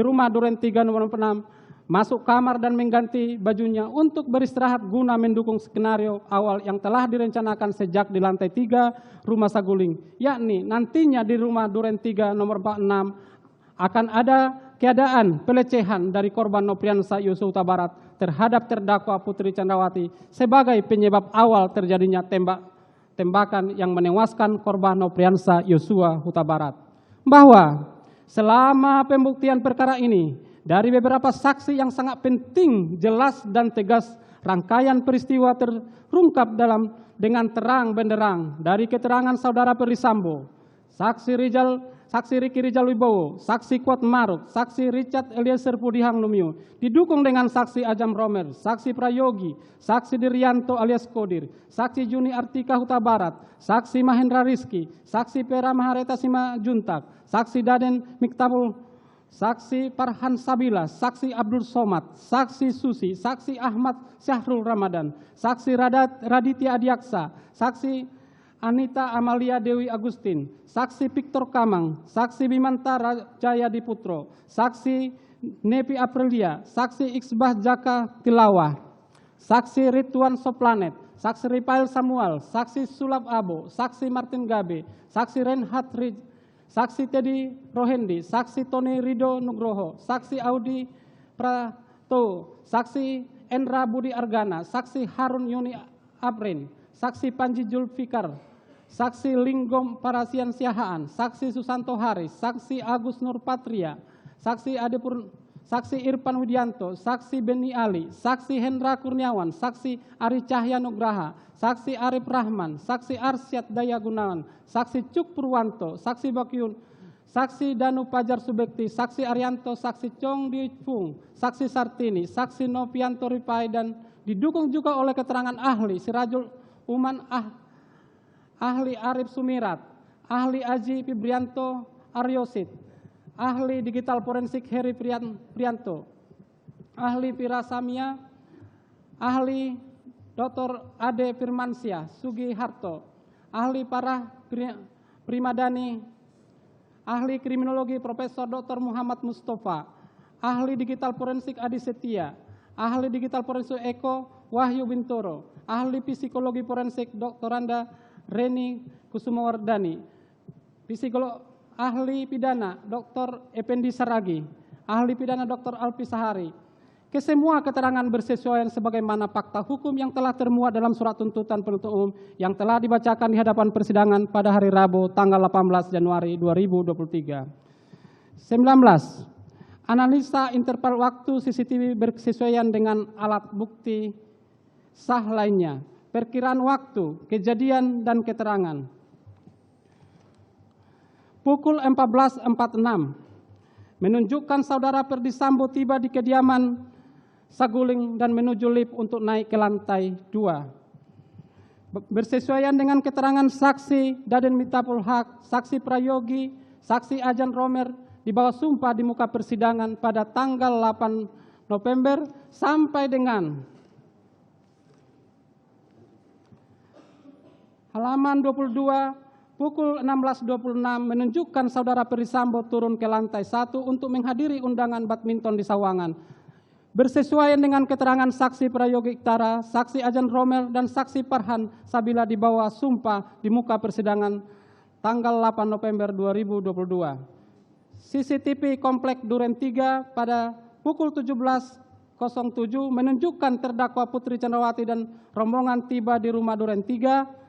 rumah Duren 3 nomor 6, masuk kamar dan mengganti bajunya untuk beristirahat guna mendukung skenario awal yang telah direncanakan sejak di lantai 3 rumah Saguling, yakni nantinya di rumah Duren 3 nomor 46 akan ada keadaan pelecehan dari korban Nopriansa Yosua Huta Barat terhadap terdakwa Putri Candrawati sebagai penyebab awal terjadinya tembakan yang menewaskan korban Nopriansa Yosua Huta Barat. Bahwa selama pembuktian perkara ini, dari beberapa saksi yang sangat penting, jelas dan tegas, rangkaian peristiwa terungkap dengan terang benderang dari keterangan saudara Perdi Sambo, saksi Riki Rijal Wibowo, saksi Kuat Maruf, saksi Richard Eliezer Pudihang Lumiu, didukung dengan saksi Ajam Romer, saksi Prayogi, saksi Diryanto alias Kodir, saksi Juni Artika Huta Barat, saksi Mahendra Rizki, saksi Pera Mahareta Simajuntak, saksi Daden Miktabul, saksi Farhan Sabila, saksi Abdul Somad, saksi Susi, saksi Ahmad Syahrul Ramadan, saksi Raditya Adiaksa, saksi Anita Amalia Dewi Agustin, saksi Victor Kamang, saksi Bimanta Jaya Diputro, saksi Nepi Aprilia, saksi Iqbah Jaka Tilawah, saksi Ridwan Soplanet, saksi Ripail Samuel, saksi Sulap Abo, saksi Martin Gabe, saksi Renhat saksi Teddy Rohendi, saksi Tony Rido Nugroho, saksi Audi Prato, saksi Endra Budi Argana, saksi Harun Yuni Aprin, saksi Panji Julfikar, saksi Linggom Parasian Siahaan, saksi Susanto Haris, saksi Agus Nur Patria, saksi Saksi Irfan Widianto, Saksi Beni Ali, Saksi Hendra Kurniawan, Saksi Ari Cahya Nugraha, Saksi Arif Rahman, Saksi Arsyad Daya Gunawan, Saksi Cuk Purwanto, Saksi Bakyun, Saksi Danu Pajar Subekti, Saksi Arianto, Saksi Chong Di Fung, Saksi Sartini, Saksi Novianto Ripai, dan didukung juga oleh keterangan ahli Sirajul Uman, ahli Arif Sumirat, ahli Aji Fibrianto Aryosid, ahli digital forensik Heri Prianto, ahli Pirasamia, ahli Dr. Ade Firmansyah Sugi Harto, ahli Parah Primadani, ahli kriminologi Profesor Dr. Muhammad Mustafa, ahli digital forensik Adi Setia, ahli digital forensik Eko Wahyu Bintoro, ahli psikologi forensik Dr. Randa Reni Kusumawardani, ahli pidana Dr. Effendi Saragi, ahli pidana Dr. Alfi Sahari. Kesemua keterangan bersesuaian sebagaimana fakta hukum yang telah termuat dalam surat tuntutan penuntut umum yang telah dibacakan di hadapan persidangan pada hari Rabu tanggal 18 Januari 2023. 19. Analisa interval waktu CCTV berkesesuaian dengan alat bukti sah lainnya. Perkiraan waktu, kejadian, dan keterangan. Pukul 14.46 menunjukkan saudara Ferdi Sambo tiba di kediaman Saguling dan menuju lift untuk naik ke lantai 2. Bersesuaian dengan keterangan saksi Daden Mitapul Haq, saksi Prayogi, saksi Ajan Romer di bawah sumpah di muka persidangan pada tanggal 8 November sampai dengan halaman 22 pukul 16.26 menunjukkan saudara Ferdi Sambo turun ke lantai 1 untuk menghadiri undangan badminton di Sawangan. Bersesuaian dengan keterangan saksi Prayogi Iktara, saksi Ajan Romel, dan saksi Farhan Sabila di bawah sumpah di muka persidangan tanggal 8 November 2022. CCTV Komplek Duren 3 pada pukul 17.07 menunjukkan terdakwa Putri Candrawati dan rombongan tiba di rumah Duren 3.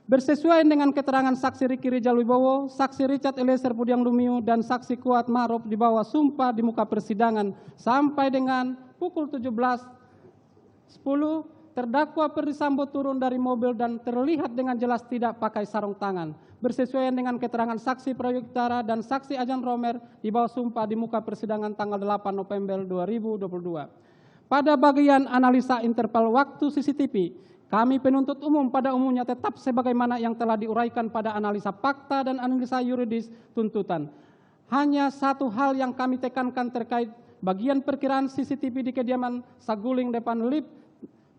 Bersesuaian dengan keterangan saksi Riki Rijal Wibowo, saksi Richard Eliezer Pudiang Lumiu, dan saksi Kuat Ma'ruf di bawah sumpah di muka persidangan sampai dengan pukul 17.10 terdakwa Ferdi Sambo turun dari mobil dan terlihat dengan jelas tidak pakai sarung tangan. Bersesuaian dengan keterangan saksi Prayogi Iktara dan saksi Ajan Romer di bawah sumpah di muka persidangan tanggal 8 November 2022. Pada bagian analisa interval waktu CCTV, kami penuntut umum pada umumnya tetap sebagaimana yang telah diuraikan pada analisa fakta dan analisa yuridis tuntutan. Hanya satu hal yang kami tekankan terkait bagian perkiraan CCTV di kediaman Saguling depan lift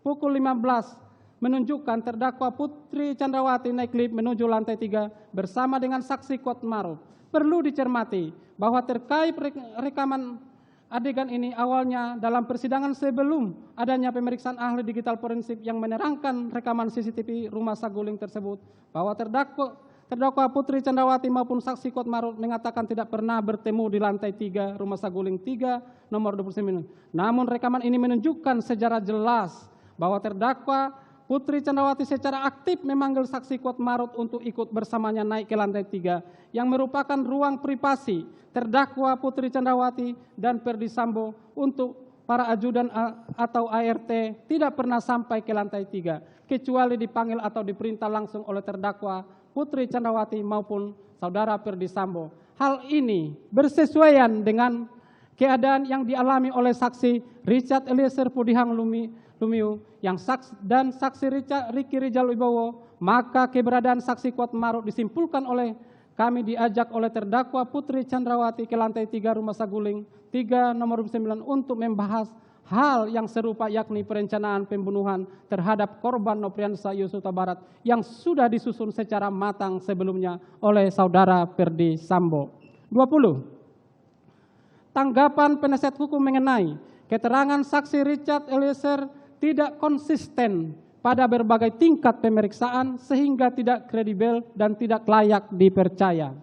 pukul 15 menunjukkan terdakwa Putri Candrawati naik lift menuju lantai 3 bersama dengan saksi Kuat Ma'ruf. Perlu dicermati bahwa terkait rekaman adegan ini awalnya dalam persidangan sebelum adanya pemeriksaan ahli digital forensik yang menerangkan rekaman CCTV rumah Saguling tersebut bahwa terdakwa Putri Candrawati maupun saksi Kuat Ma'ruf mengatakan tidak pernah bertemu di lantai 3 rumah Saguling 3 nomor 29. Namun rekaman ini menunjukkan secara jelas bahwa terdakwa Putri Candrawati secara aktif memanggil saksi Kuat Ma'ruf untuk ikut bersamanya naik ke lantai 3 yang merupakan ruang privasi terdakwa Putri Candrawati dan Ferdi Sambo untuk para ajudan atau ART tidak pernah sampai ke lantai 3 kecuali dipanggil atau diperintah langsung oleh terdakwa Putri Candrawati maupun saudara Ferdi Sambo. Hal ini bersesuaian dengan keadaan yang dialami oleh saksi Richard Eliezer Pudiang Lumiu yang saksi Riki Rijal Wibowo, maka keberadaan saksi Kuat Ma'ruf disimpulkan oleh kami diajak oleh terdakwa Putri Candrawati ke lantai 3 rumah Saguling 3 nomor 9 untuk membahas hal yang serupa yakni perencanaan pembunuhan terhadap korban Nopriansa Yosua Barat yang sudah disusun secara matang sebelumnya oleh saudara Ferdi Sambo. 20. Tanggapan penasihat hukum mengenai keterangan saksi Richard Eliezer tidak konsisten pada berbagai tingkat pemeriksaan sehingga tidak kredibel dan tidak layak dipercaya.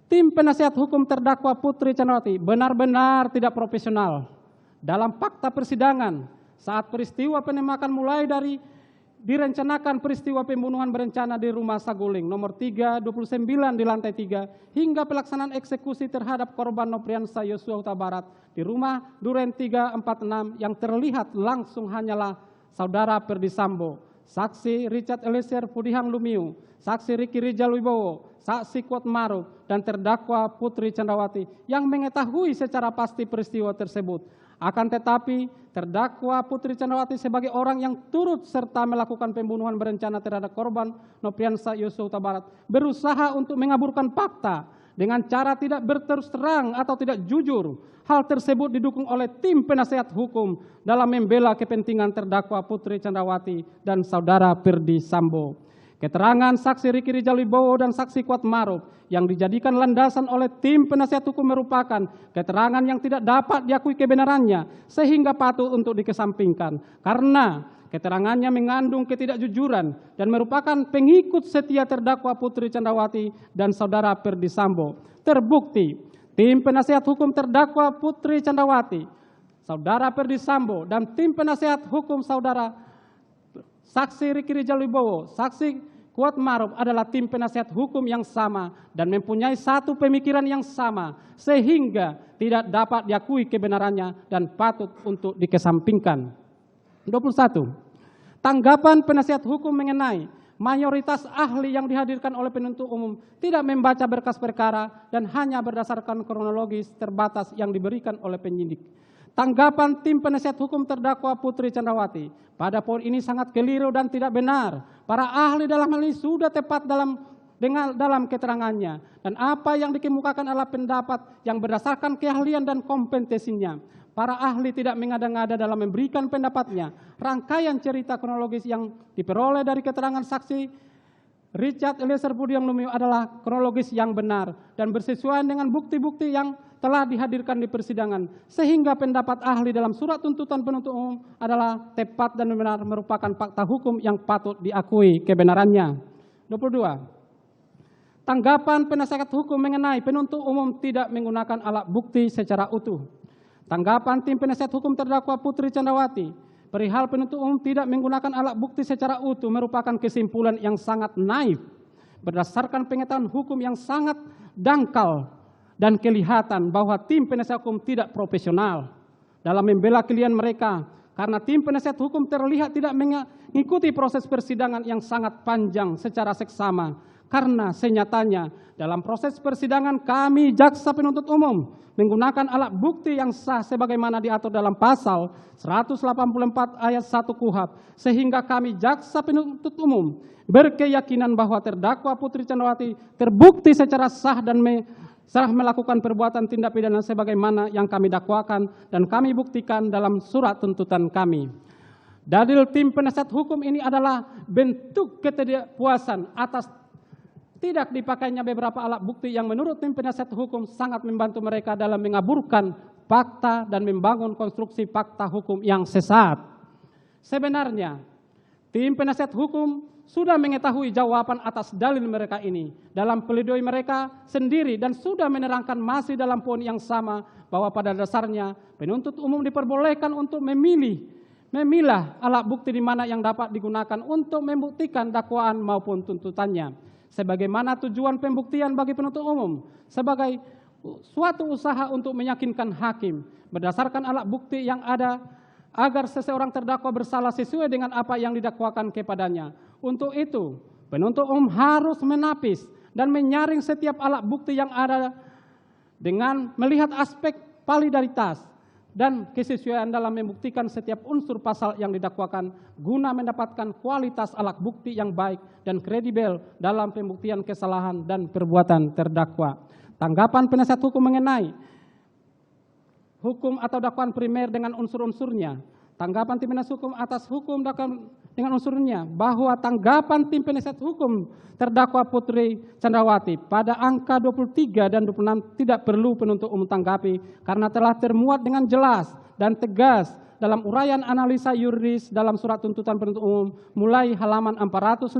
Tim penasihat hukum terdakwa Putri Candrawati benar-benar tidak profesional dalam fakta persidangan saat peristiwa penembakan mulai dari direncanakan peristiwa pembunuhan berencana di rumah Saguling nomor 329 di lantai 3 hingga pelaksanaan eksekusi terhadap korban Nopriansa Yosua Huta Barat di rumah Duren 346 yang terlihat langsung hanyalah Saudara Perdi Sambo, Saksi Richard Eliezer Pudihang Lumiu, Saksi Riki Rijal Wibowo, Saksi Kuat Maruf, dan terdakwa Putri Candrawati yang mengetahui secara pasti peristiwa tersebut. Akan tetapi, terdakwa Putri Candrawati sebagai orang yang turut serta melakukan pembunuhan berencana terhadap korban Nopriansa Yosua Huta Barat berusaha untuk mengaburkan fakta dengan cara tidak berterus terang atau tidak jujur. Hal tersebut didukung oleh tim penasehat hukum dalam membela kepentingan terdakwa Putri Candrawati dan Saudara Perdi Sambo. Keterangan Saksi Riki Rijal Wibowo dan Saksi Kuat Maruf yang dijadikan landasan oleh tim penasihat hukum merupakan keterangan yang tidak dapat diakui kebenarannya sehingga patut untuk dikesampingkan karena keterangannya mengandung ketidakjujuran dan merupakan pengikut setia terdakwa Putri Candrawati dan Saudara Perdi Sambo. Terbukti, tim penasihat hukum terdakwa Putri Candrawati, Saudara Perdi Sambo, dan tim penasihat hukum Saudara Saksi Riki Rijal Wibowo, Saksi Kuat Maruf adalah tim penasihat hukum yang sama dan mempunyai satu pemikiran yang sama sehingga tidak dapat diakui kebenarannya dan patut untuk dikesampingkan. 21. Tanggapan penasihat hukum mengenai mayoritas ahli yang dihadirkan oleh penuntut umum tidak membaca berkas perkara dan hanya berdasarkan kronologis terbatas yang diberikan oleh penyidik. Tanggapan tim penasihat hukum terdakwa Putri Candrawati pada poin ini sangat keliru dan tidak benar. Para ahli dalam hal ini sudah tepat dalam keterangannya dan apa yang dikemukakan adalah pendapat yang berdasarkan keahlian dan kompetensinya. Para ahli tidak mengada-ngada dalam memberikan pendapatnya. Rangkaian cerita kronologis yang diperoleh dari keterangan saksi Richard Eliezer Pudihang Lumiu adalah kronologis yang benar dan bersesuaian dengan bukti-bukti yang telah dihadirkan di persidangan, sehingga pendapat ahli dalam surat tuntutan penuntut umum adalah tepat dan benar merupakan fakta hukum yang patut diakui kebenarannya. 22. Tanggapan penasihat hukum mengenai penuntut umum tidak menggunakan alat bukti secara utuh. Tanggapan tim penasihat hukum terdakwa Putri Candrawati perihal penuntut umum tidak menggunakan alat bukti secara utuh merupakan kesimpulan yang sangat naif berdasarkan pengetahuan hukum yang sangat dangkal dan kelihatan bahwa tim penasihat hukum tidak profesional dalam membela klien mereka karena tim penasihat hukum terlihat tidak mengikuti proses persidangan yang sangat panjang secara seksama karena senyatanya dalam proses persidangan kami jaksa penuntut umum menggunakan alat bukti yang sah sebagaimana diatur dalam pasal 184 ayat 1 KUHP sehingga kami jaksa penuntut umum berkeyakinan bahwa terdakwa Putri Candrawati terbukti secara sah dan melakukan perbuatan tindak pidana sebagaimana yang kami dakwakan dan kami buktikan dalam surat tuntutan kami. Dalil tim penasihat hukum ini adalah bentuk ketidakpuasan atas tidak dipakainya beberapa alat bukti yang menurut tim penasihat hukum sangat membantu mereka dalam mengaburkan fakta dan membangun konstruksi fakta hukum yang sesat. Sebenarnya, tim penasihat hukum sudah mengetahui jawaban atas dalil mereka ini dalam pledoi mereka sendiri dan sudah menerangkan masih dalam poin yang sama bahwa pada dasarnya penuntut umum diperbolehkan untuk memilah alat bukti di mana yang dapat digunakan untuk membuktikan dakwaan maupun tuntutannya. Sebagaimana tujuan pembuktian bagi penuntut umum sebagai suatu usaha untuk meyakinkan hakim berdasarkan alat bukti yang ada agar seseorang terdakwa bersalah sesuai dengan apa yang didakwakan kepadanya. Untuk itu, penuntut umum harus menapis dan menyaring setiap alat bukti yang ada dengan melihat aspek validaritas dan kesesuaian dalam membuktikan setiap unsur pasal yang didakwakan guna mendapatkan kualitas alat bukti yang baik dan kredibel dalam pembuktian kesalahan dan perbuatan terdakwa. Tanggapan penasihat hukum mengenai hukum atau dakwaan primer dengan unsur-unsurnya. Tanggapan tim penasihat hukum atas hukum dakwaan dengan unsurnya bahwa tanggapan tim penasihat hukum terdakwa Putri Candrawati pada angka 23 dan 26 tidak perlu penuntut umum tanggapi karena telah termuat dengan jelas dan tegas dalam uraian analisa yuridis dalam surat tuntutan penuntut umum mulai halaman 455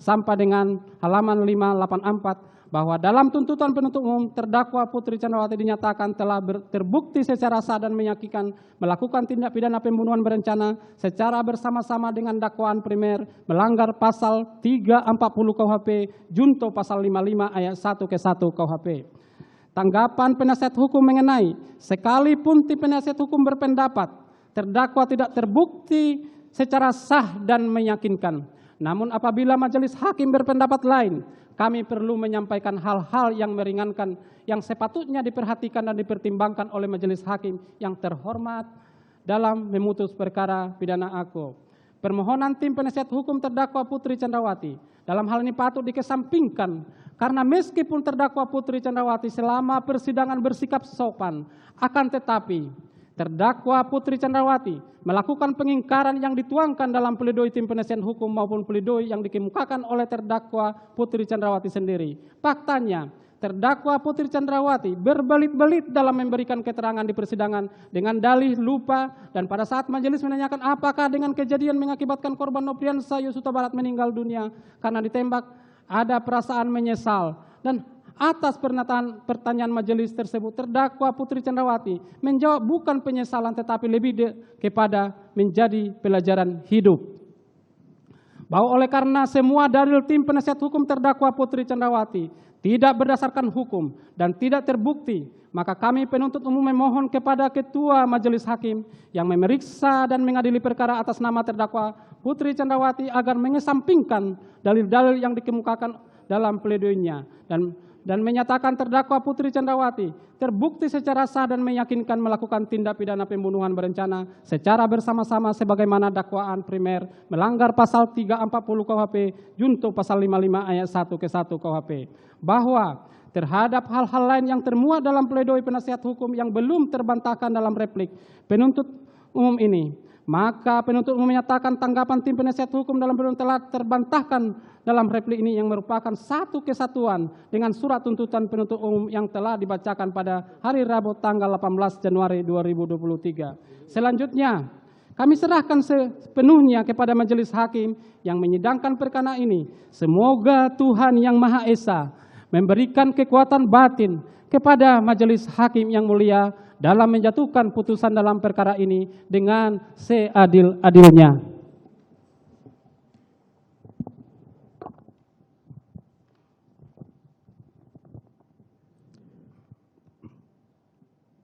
sampai dengan halaman 584 bahwa dalam tuntutan penuntut umum terdakwa Putri Chandrawati dinyatakan telah terbukti secara sah dan meyakinkan melakukan tindak pidana pembunuhan berencana secara bersama-sama dengan dakwaan primer melanggar pasal 340 KUHP junto pasal 55 ayat 1 ke 1 KUHP. Tanggapan penasihat hukum mengenai sekalipun tim penasihat hukum berpendapat terdakwa tidak terbukti secara sah dan meyakinkan, namun apabila majelis hakim berpendapat lain, kami perlu menyampaikan hal-hal yang meringankan yang sepatutnya diperhatikan dan dipertimbangkan oleh majelis hakim yang terhormat dalam memutus perkara pidana aku. Permohonan tim penasihat hukum terdakwa Putri Chandrawati dalam hal ini patut dikesampingkan karena meskipun terdakwa Putri Chandrawati selama persidangan bersikap sopan, akan tetapi terdakwa Putri Chandrawati melakukan pengingkaran yang dituangkan dalam pledoi tim penasihat hukum maupun pledoi yang dikemukakan oleh terdakwa Putri Chandrawati sendiri. Faktanya, terdakwa Putri Chandrawati berbelit-belit dalam memberikan keterangan di persidangan dengan dalih lupa, dan pada saat majelis menanyakan apakah dengan kejadian mengakibatkan korban Nopriansa Yosua Barat meninggal dunia karena ditembak, ada perasaan menyesal, dan atas pertanyaan majelis tersebut, terdakwa Putri Chandrawati menjawab bukan penyesalan tetapi lebih kepada menjadi pelajaran hidup. Bahwa oleh karena semua dalil tim penasihat hukum terdakwa Putri Chandrawati tidak berdasarkan hukum dan tidak terbukti, maka kami penuntut umum memohon kepada Ketua Majelis Hakim yang memeriksa dan mengadili perkara atas nama terdakwa Putri Chandrawati agar mengesampingkan dalil-dalil yang dikemukakan dalam pledoinya dan menyatakan terdakwa Putri Chandrawati terbukti secara sah dan meyakinkan melakukan tindak pidana pembunuhan berencana secara bersama-sama sebagaimana dakwaan primer melanggar pasal 340 KUHP junto pasal 55 ayat 1 ke 1 KUHP, bahwa terhadap hal-hal lain yang termuat dalam pledoi penasihat hukum yang belum terbantahkan dalam replik penuntut umum ini, maka penuntut umum menyatakan tanggapan tim penasihat hukum dalam pledoi telah terbantahkan dalam replik ini yang merupakan satu kesatuan dengan surat tuntutan penuntut umum yang telah dibacakan pada hari Rabu tanggal 18 Januari 2023. Selanjutnya, kami serahkan sepenuhnya kepada majelis hakim yang menyidangkan perkara ini. Semoga Tuhan Yang Maha Esa memberikan kekuatan batin kepada majelis hakim yang mulia dalam menjatuhkan putusan dalam perkara ini dengan seadil-adilnya.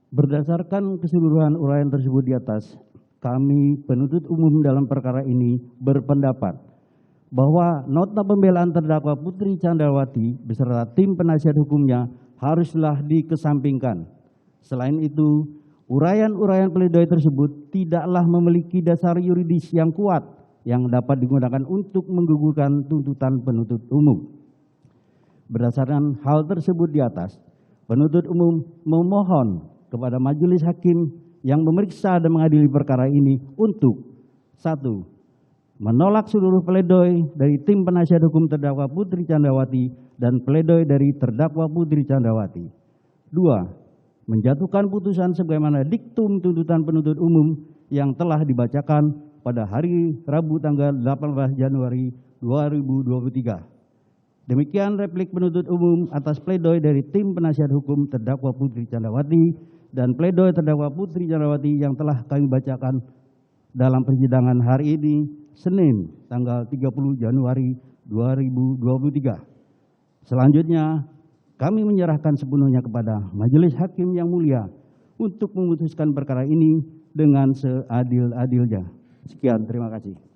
Berdasarkan keseluruhan uraian tersebut di atas, kami penuntut umum dalam perkara ini berpendapat bahwa nota pembelaan terdakwa Putri Chandrawati beserta tim penasihat hukumnya haruslah dikesampingkan. Selain itu, uraian-uraian pledoi tersebut tidaklah memiliki dasar yuridis yang kuat yang dapat digunakan untuk menggugurkan tuntutan penuntut umum. Berdasarkan hal tersebut di atas, penuntut umum memohon kepada majelis hakim yang memeriksa dan mengadili perkara ini untuk 1. Menolak seluruh pledoi dari tim penasihat hukum terdakwa Putri Chandrawati dan pledoi dari terdakwa Putri Chandrawati. 2. Menjatuhkan putusan sebagaimana diktum tuntutan penuntut umum yang telah dibacakan pada hari Rabu tanggal 18 Januari 2023. Demikian replik penuntut umum atas pledoi dari tim penasihat hukum terdakwa Putri Chandrawati dan pledoi terdakwa Putri Chandrawati yang telah kami bacakan dalam persidangan hari ini, Senin, tanggal 30 Januari 2023. Selanjutnya, kami menyerahkan sepenuhnya kepada majelis hakim yang mulia untuk memutuskan perkara ini dengan seadil-adilnya. Sekian, terima kasih.